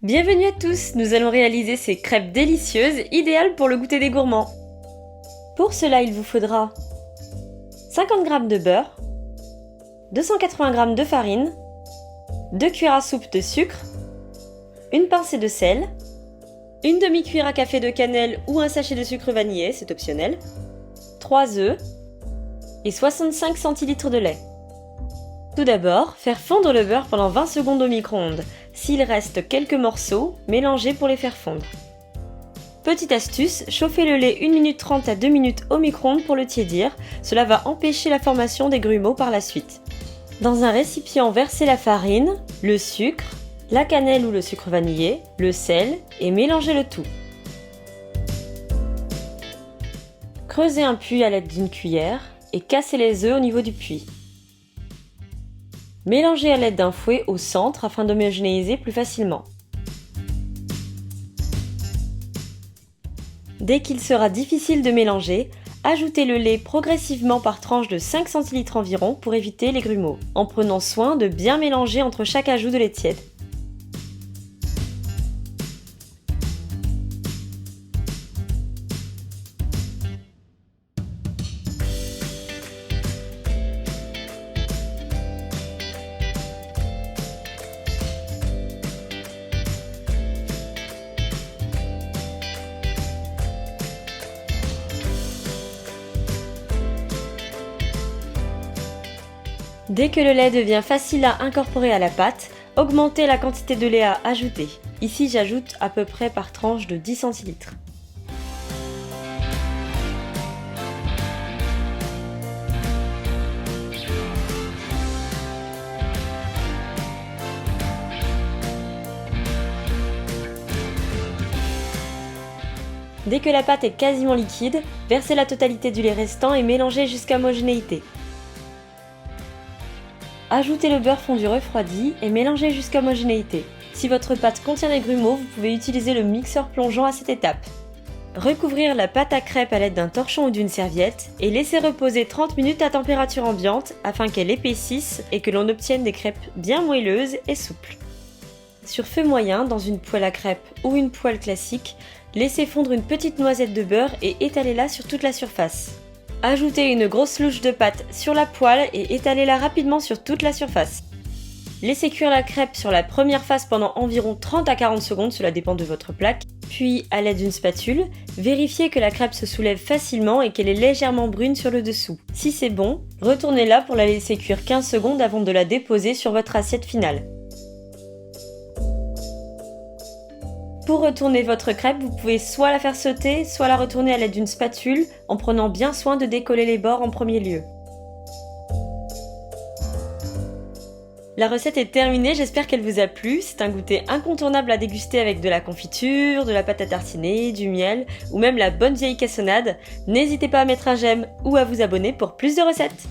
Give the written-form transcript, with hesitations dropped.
Bienvenue à tous, nous allons réaliser ces crêpes délicieuses, idéales pour le goûter des gourmands. Pour cela, il vous faudra 50 g de beurre, 280 g de farine, 2 cuillères à soupe de sucre, une pincée de sel, une demi-cuillère à café de cannelle ou un sachet de sucre vanillé, c'est optionnel, 3 œufs et 65 centilitres de lait. Tout d'abord, faire fondre le beurre pendant 20 secondes au micro-ondes. S'il reste quelques morceaux, mélangez pour les faire fondre. Petite astuce, chauffez le lait 1 minute 30 à 2 minutes au micro-ondes pour le tiédir. Cela va empêcher la formation des grumeaux par la suite. Dans un récipient, versez la farine, le sucre, la cannelle ou le sucre vanillé, le sel et mélangez le tout. Creusez un puits à l'aide d'une cuillère et cassez les œufs au niveau du puits. Mélangez à l'aide d'un fouet au centre afin d'homogénéiser plus facilement. Dès qu'il sera difficile de mélanger, ajoutez le lait progressivement par tranche de 5 centilitres environ pour éviter les grumeaux, en prenant soin de bien mélanger entre chaque ajout de lait tiède. Dès que le lait devient facile à incorporer à la pâte, augmentez la quantité de lait à ajouter. Ici, j'ajoute à peu près par tranche de 10 centilitres. Dès que la pâte est quasiment liquide, versez la totalité du lait restant et mélangez jusqu'à homogénéité. Ajoutez le beurre fondu refroidi et mélangez jusqu'à homogénéité. Si votre pâte contient des grumeaux, vous pouvez utiliser le mixeur plongeant à cette étape. Recouvrir la pâte à crêpes à l'aide d'un torchon ou d'une serviette et laisser reposer 30 minutes à température ambiante afin qu'elle épaississe et que l'on obtienne des crêpes bien moelleuses et souples. Sur feu moyen, dans une poêle à crêpes ou une poêle classique, laissez fondre une petite noisette de beurre et étalez-la sur toute la surface. Ajoutez une grosse louche de pâte sur la poêle et étalez-la rapidement sur toute la surface. Laissez cuire la crêpe sur la première face pendant environ 30 à 40 secondes, cela dépend de votre plaque. Puis, à l'aide d'une spatule, vérifiez que la crêpe se soulève facilement et qu'elle est légèrement brune sur le dessous. Si c'est bon, retournez-la pour la laisser cuire 15 secondes avant de la déposer sur votre assiette finale. Pour retourner votre crêpe, vous pouvez soit la faire sauter, soit la retourner à l'aide d'une spatule en prenant bien soin de décoller les bords en premier lieu. La recette est terminée, j'espère qu'elle vous a plu. C'est un goûter incontournable à déguster avec de la confiture, de la pâte à tartiner, du miel ou même la bonne vieille cassonade. N'hésitez pas à mettre un j'aime ou à vous abonner pour plus de recettes.